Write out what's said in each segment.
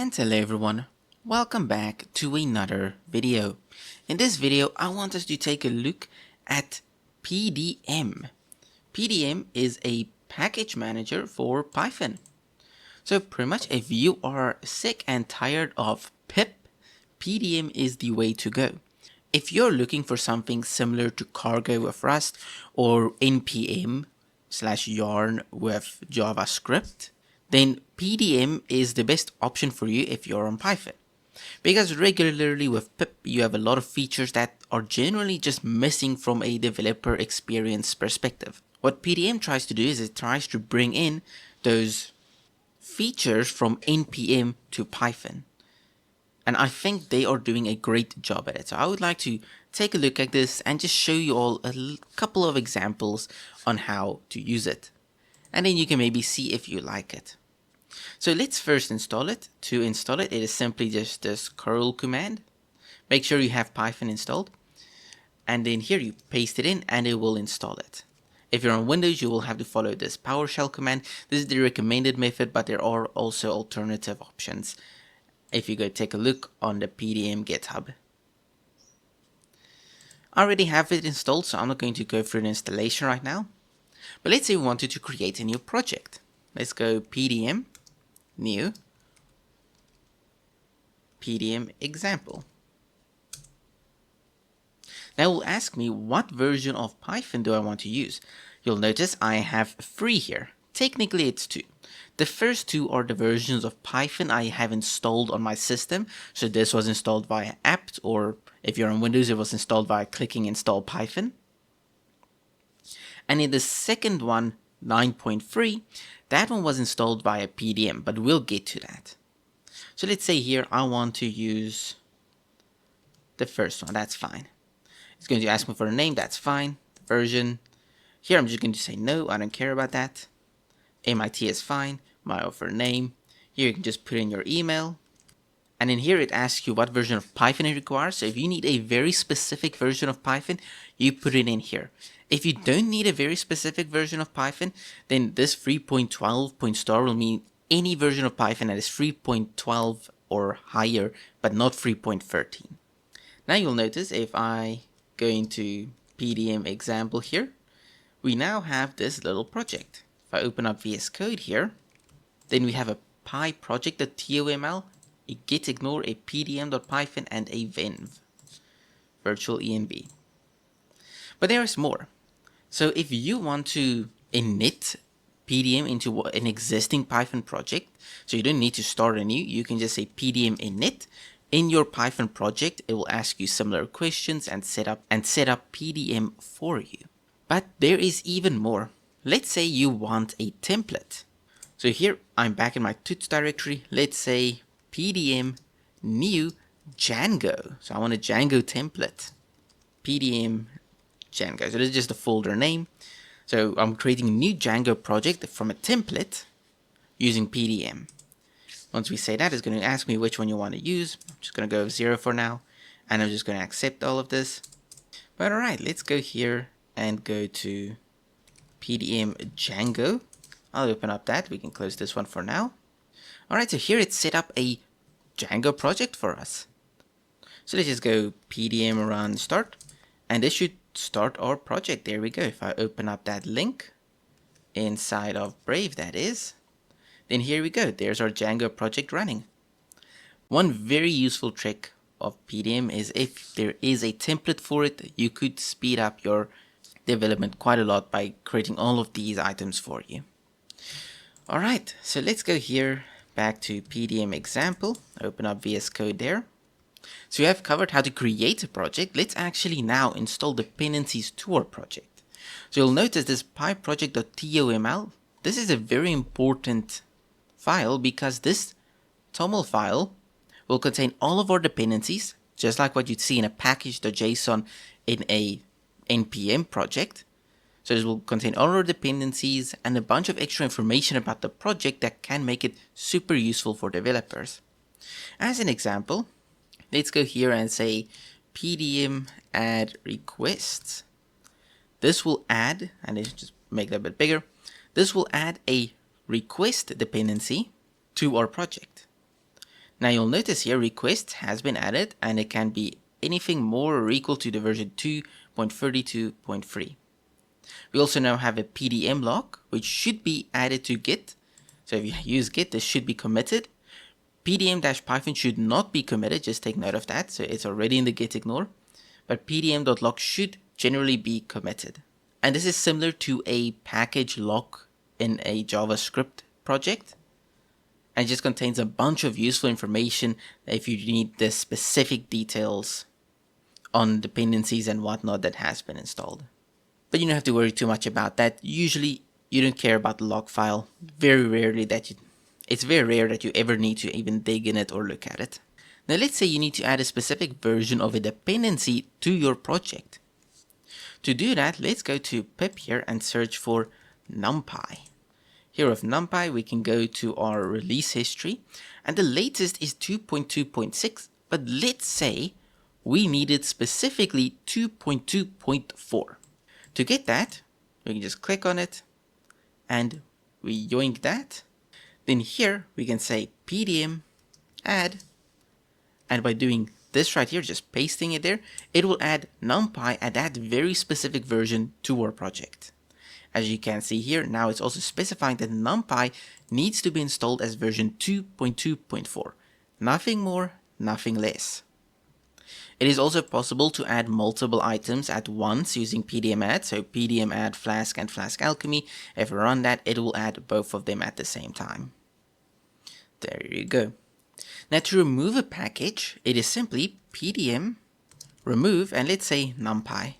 And hello everyone, welcome back to another video. In this video I want us to take a look at PDM. PDM is a package manager for Python. So pretty much if you are sick and tired of pip, PDM is the way to go. If you're looking for something similar to Cargo with Rust or npm/yarn with JavaScript, then PDM is the best option for you if you're on Python. Because regularly with pip, you have a lot of features that are generally just missing from a developer experience perspective. What PDM tries to do is it tries to bring in those features from npm to Python. And I think they are doing a great job at it. So I would like to take a look at this and just show you all a couple of examples on how to use it. And then you can maybe see if you like it. So let's first install it. To install it, it is simply just this curl command. Make sure you have Python installed. And then here you paste it in and it will install it. If you're on Windows, you will have to follow this PowerShell command. This is the recommended method, but there are also alternative options if you go take a look on the PDM GitHub. I already have it installed, so I'm not going to go through the installation right now. But let's say we wanted to create a new project. Let's go PDM, new, PDM example. Now it will ask me what version of Python do I want to use. You'll notice I have 3 here. Technically it's 2. The first 2 are the versions of Python I have installed on my system. So this was installed via apt, or if you're on Windows, it was installed via clicking install Python. And in the second one, 9.3, that one was installed via PDM, but we'll get to that. So let's say here I want to use the first one, that's fine. It's going to ask me for a name, that's fine. The version, here I'm just going to say no, I don't care about that. MIT is fine, my offer name. Here you can just put in your email. And in here it asks you what version of Python it requires. So if you need a very specific version of Python, you put it in here. If you don't need a very specific version of Python, then this 3.12 will mean any version of Python that is 3.12 or higher, but not 3.13. Now you'll notice if I go into PDM example here, we now have this little project. If I open up VS Code here, then we have a pyproject.toml, a gitignore, a pdm.python, and a venv, virtual env. But there is more. So if you want to init PDM into an existing Python project, so you don't need to start a new, you can just say PDM init. In your Python project, it will ask you similar questions and set up PDM for you. But there is even more. Let's say you want a template. So here I'm back in my tuts directory. Let's say PDM new Django. So I want a Django template. PDM Django. So this is just the folder name. So I'm creating a new Django project from a template using PDM. Once we say that, it's going to ask me which one you want to use. I'm just going to go with 0 for now. And I'm just going to accept all of this. But alright, let's go here and go to PDM Django. I'll open up that. We can close this one for now. Alright, so here it's set up a Django project for us. So let's just go PDM run start. And this should start our project. There we go. If I open up that link inside of Brave, that is, then here we go. There's our Django project running. One very useful trick of PDM is if there is a template for it, you could speed up your development quite a lot by creating all of these items for you. Alright, so let's go here back to PDM example, open up VS Code there. So we have covered how to create a project. Let's actually now install dependencies to our project. So you'll notice this pyproject.toml. This is a very important file because this toml file will contain all of our dependencies, just like what you'd see in a package.json in a npm project. So this will contain all our dependencies and a bunch of extra information about the project that can make it super useful for developers. As an example, let's go here and say PDM add requests. This will add, and let's just make that a bit bigger, this will add a request dependency to our project. Now you'll notice here request has been added, and it can be anything more or equal to the version 2.32.3. We also now have a PDM lock, which should be added to Git. So if you use Git, this should be committed. PDM-Python should not be committed, just take note of that. So it's already in the Git ignore. But PDM.lock should generally be committed. And this is similar to a package lock in a JavaScript project. And it just contains a bunch of useful information if you need the specific details on dependencies and whatnot that has been installed. But you don't have to worry too much about that. Usually you don't care about the log file. It's very rare that you ever need to even dig in it or look at it. Now let's say you need to add a specific version of a dependency to your project. To do that, let's go to pip here and search for NumPy. Here with NumPy, we can go to our release history, and the latest is 2.2.6, but let's say we needed specifically 2.2.4. To get that, we can just click on it, and we yoink that. Then here, we can say PDM add, and by doing this right here, just pasting it there, it will add NumPy at that very specific version to our project. As you can see here, now it's also specifying that NumPy needs to be installed as version 2.2.4. Nothing more, nothing less. It is also possible to add multiple items at once using PDM add. So PDM add Flask and Flask Alchemy. If we run that, it will add both of them at the same time. There you go. Now to remove a package, it is simply PDM remove, and let's say NumPy.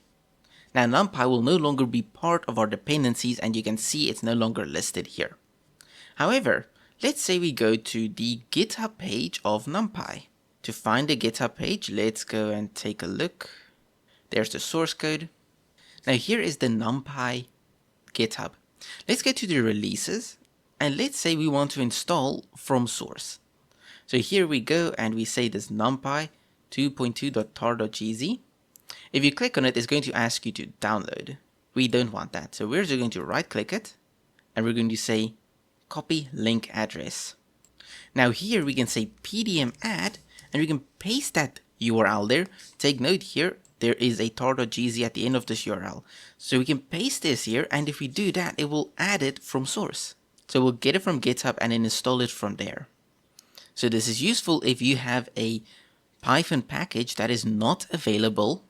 Now NumPy will no longer be part of our dependencies, and you can see it's no longer listed here. However, let's say we go to the GitHub page of NumPy. To find the GitHub page, let's go and take a look. There's the source code. Now here is the NumPy GitHub. Let's go to the releases, and let's say we want to install from source. So here we go, and we say this NumPy 2.2.tar.gz. If you click on it, it's going to ask you to download. We don't want that. So we're just going to right click it, and we're going to say copy link address. Now here we can say PDM add, and we can paste that URL there. Take note here, there is a tar.gz at the end of this URL. So we can paste this here, and if we do that, it will add it from source. So we'll get it from GitHub and then install it from there. So this is useful if you have a Python package that is not available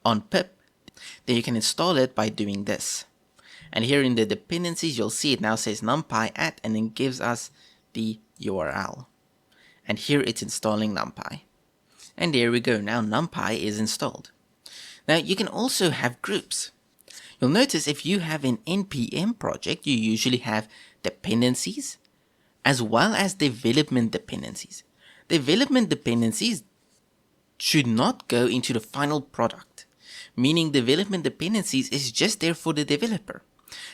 on pip, then you can install it by doing this. And here in the dependencies, you'll see it now says NumPy add, and then gives us the URL. And here it's installing NumPy. And there we go, now NumPy is installed. Now you can also have groups. You'll notice if you have an NPM project, you usually have dependencies as well as development dependencies. Development dependencies should not go into the final product, meaning development dependencies is just there for the developer.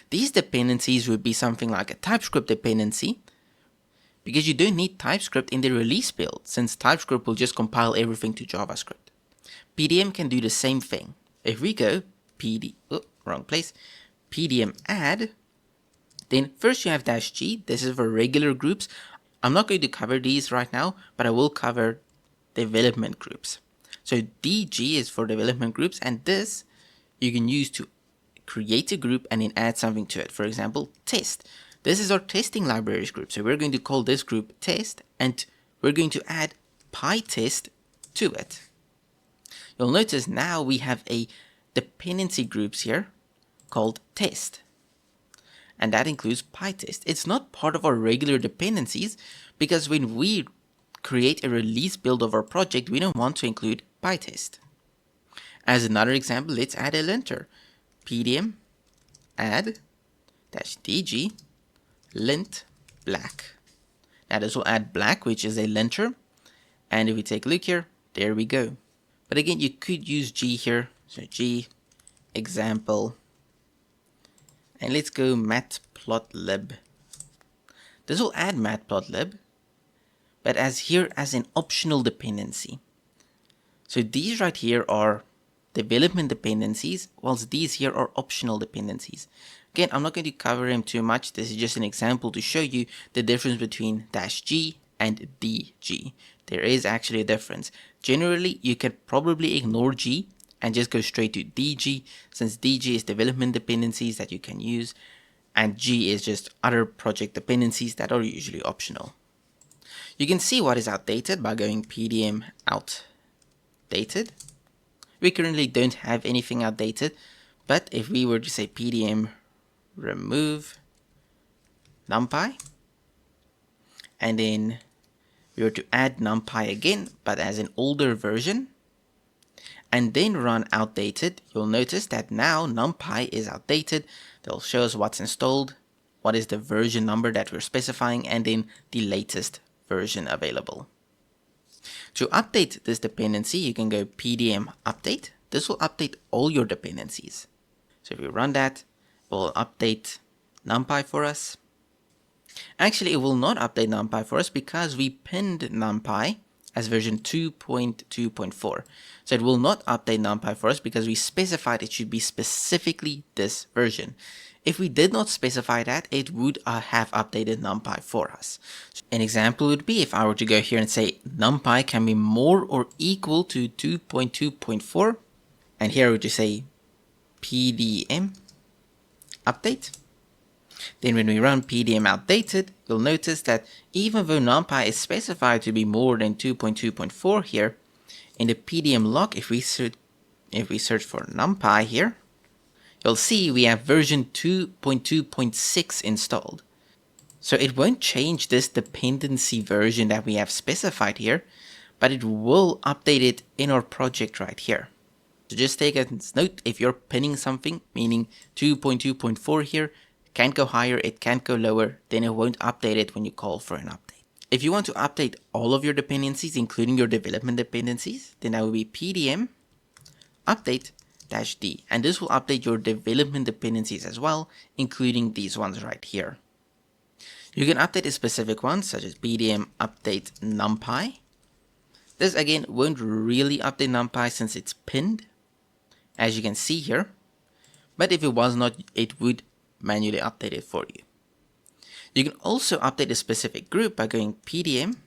These dependencies would be something like a TypeScript dependency, because you don't need TypeScript in the release build, since TypeScript will just compile everything to JavaScript. PDM can do the same thing. If we go PDM add, then first you have -g, this is for regular groups. I'm not going to cover these right now, but I will cover development groups. So DG is for development groups, and this you can use to create a group and then add something to it. For example, test. This is our testing libraries group. So we're going to call this group test, and we're going to add PyTest to it. You'll notice now we have a dependency groups here called test. And that includes PyTest. It's not part of our regular dependencies, because when we create a release build of our project, we don't want to include PyTest. As another example, let's add a linter. PDM add -dg lint black. Now this will add black, which is a linter. And if we take a look here, there we go. But again, you could use G here. So G example. And let's go matplotlib. This will add matplotlib, but as an optional dependency. So these right here are development dependencies, whilst these here are optional dependencies. Again, I'm not going to cover them too much. This is just an example to show you the difference between -g and DG. There is actually a difference. Generally, you could probably ignore G and just go straight to DG, since DG is development dependencies that you can use, and G is just other project dependencies that are usually optional. You can see what is outdated by going PDM outdated. We currently don't have anything outdated, but if we were to say PDM remove numpy, and then we were to add numpy again, but as an older version, and then run outdated, you'll notice that now numpy is outdated. They'll show us what's installed, what is the version number that we're specifying, and then the latest version available. To update this dependency, you can go PDM update. This will update all your dependencies. So if we run that, it will update numpy for us. Actually, it will not update numpy for us because we pinned numpy as version 2.2.4. So it will not update numpy for us because we specified it should be specifically this version. If we did not specify that, it would have updated numpy for us. So an example would be if I were to go here and say numpy can be more or equal to 2.2.4, and here I would just say PDM update. Then when we run PDM outdated, you'll notice that even though numpy is specified to be more than 2.2.4 here, in the PDM log, if we search for numpy here, you'll see we have version 2.2.6 installed. So it won't change this dependency version that we have specified here, but it will update it in our project right here. So just take a note, if you're pinning something, meaning 2.2.4 here, can't go higher, it can't go lower, then it won't update it when you call for an update. If you want to update all of your dependencies, including your development dependencies, then that will be PDM update -d, and this will update your development dependencies as well, including these ones right here. You can update a specific ones, such as PDM update numpy. This again won't really update numpy since it's pinned, as you can see here, but if it was not, it would manually update it for you. You can also update a specific group by going PDM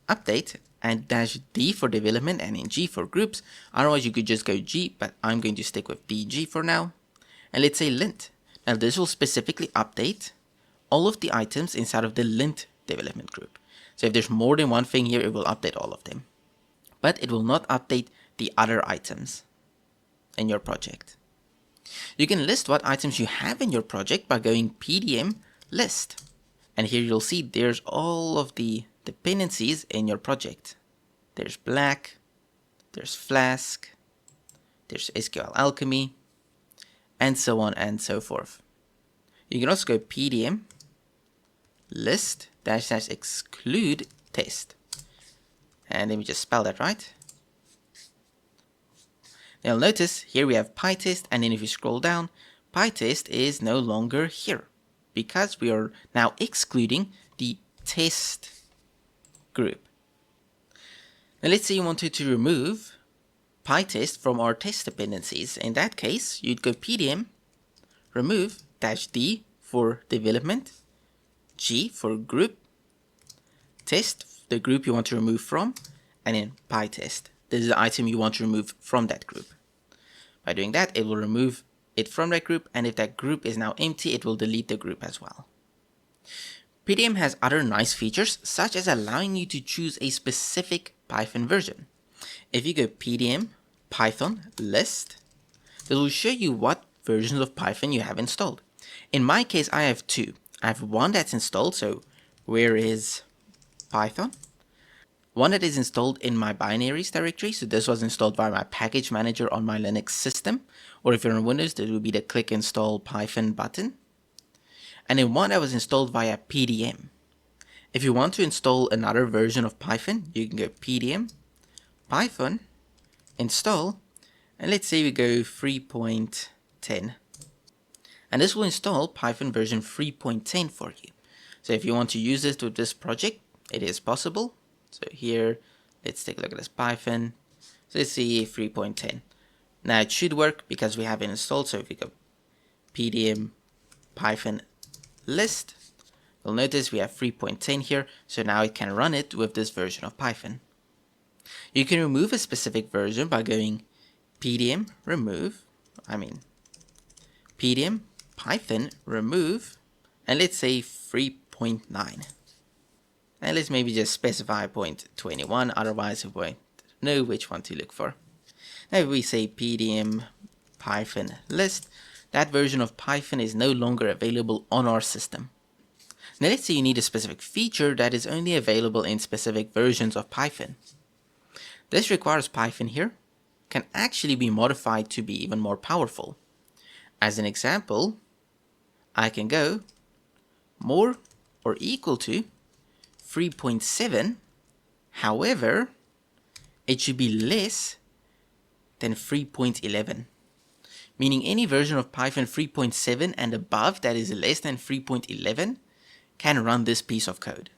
update and -d for development and in G for groups. Otherwise you could just go G, but I'm going to stick with DG for now. And let's say lint. Now this will specifically update all of the items inside of the lint development group. So if there's more than one thing here, it will update all of them, but it will not update the other items in your project. You can list what items you have in your project by going PDM list. And here you'll see there's all of the dependencies in your project. There's black, there's Flask, there's SQL Alchemy, and so on and so forth. You can also go PDM list -- exclude test. And let me just spell that right. Now you'll notice here we have PyTest, and then if you scroll down, PyTest is no longer here because we are now excluding the test group. Now let's say you wanted to remove PyTest from our test dependencies. In that case, you'd go PDM remove -d for development, G for group, test, the group you want to remove from, and then PyTest. This is the item you want to remove from that group. By doing that, it will remove it from that group, and if that group is now empty, it will delete the group as well. PDM has other nice features, such as allowing you to choose a specific Python version. If you go PDM Python list, it will show you what versions of Python you have installed. In my case, I have two. I have one that's installed, so where is Python? One that is installed in my binaries directory, so this was installed by my package manager on my Linux system, or if you're on Windows, there will be the click install Python button. And then one that was installed via PDM. If you want to install another version of Python, you can go PDM Python install, and let's say we go 3.10. And this will install Python version 3.10 for you. So if you want to use this with this project, it is possible. So here, let's take a look at this Python. So let's see 3.10. Now it should work because we have it installed. So if we go PDM Python list, You'll notice we have 3.10 here, so now it can run it with this version of Python. You can remove a specific version by going PDM Python remove, and let's say 3.9. And let's maybe just specify 0.21, otherwise we won't know which one to look for. Now if we say PDM Python list, that version of Python is no longer available on our system. Now let's say you need a specific feature that is only available in specific versions of Python. This requires Python here can actually be modified to be even more powerful. As an example, I can go more or equal to 3.7, however, it should be less than 3.11. Meaning any version of Python 3.7 and above that is less than 3.11 can run this piece of code.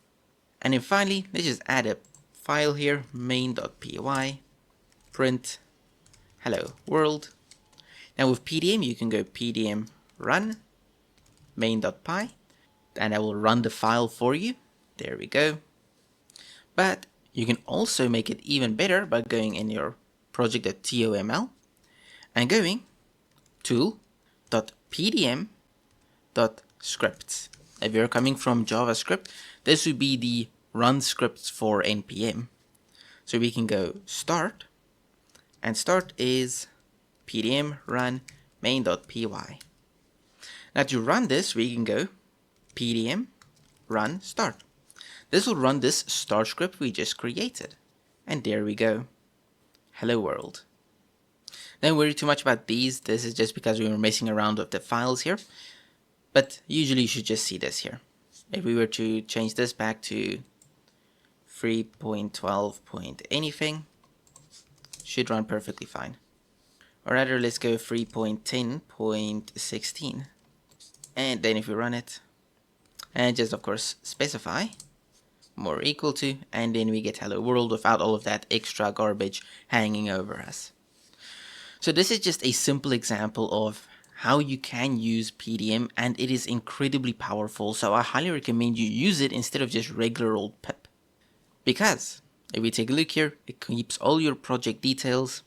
And then finally, let's just add a file here, main.py, print hello world. Now with PDM, you can go PDM run main.py, and I will run the file for you. There we go. But you can also make it even better by going in your project.toml and going tool.pdm.scripts. If you're coming from JavaScript, this would be the run scripts for npm. So we can go start, and start is pdm run main.py. Now to run this, we can go pdm run start. This will run this start script we just created. And there we go. Hello world. Don't worry too much about these. This is just because we were messing around with the files here. But usually you should just see this here. If we were to change this back to 3.12 point anything, should run perfectly fine. Or rather, let's go 3.10.16. And then if we run it, and just of course specify more or equal to, and then we get hello world without all of that extra garbage hanging over us. So this is just a simple example of how you can use PDM, and it is incredibly powerful, so I highly recommend you use it instead of just regular old pip. Because if we take a look here, it keeps all your project details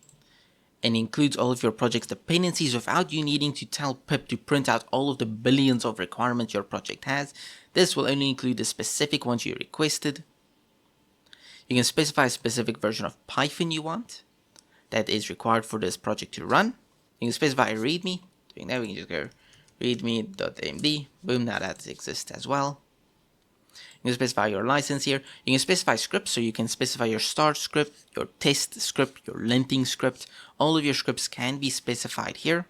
and includes all of your project's dependencies without you needing to tell pip to print out all of the billions of requirements your project has. This will only include the specific ones you requested. You can specify a specific version of Python you want that is required for this project to run. You can specify a readme. Doing that, we can just go readme.amd. Boom, now that exists as well. You can specify your license here. You can specify scripts, so you can specify your start script, your test script, your linting script. All of your scripts can be specified here.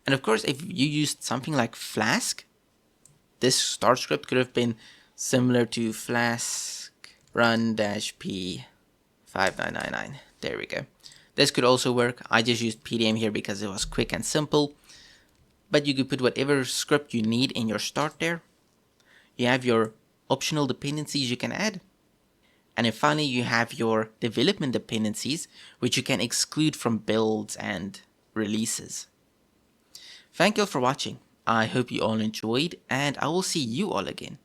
And of course, if you used something like Flask, this start script could have been similar to Flask run-p 5999. There we go. This could also work. I just used PDM here because it was quick and simple. But you could put whatever script you need in your start there. You have your optional dependencies you can add. And then finally, you have your development dependencies, which you can exclude from builds and releases. Thank you all for watching. I hope you all enjoyed, and I will see you all again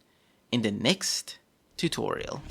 in the next tutorial.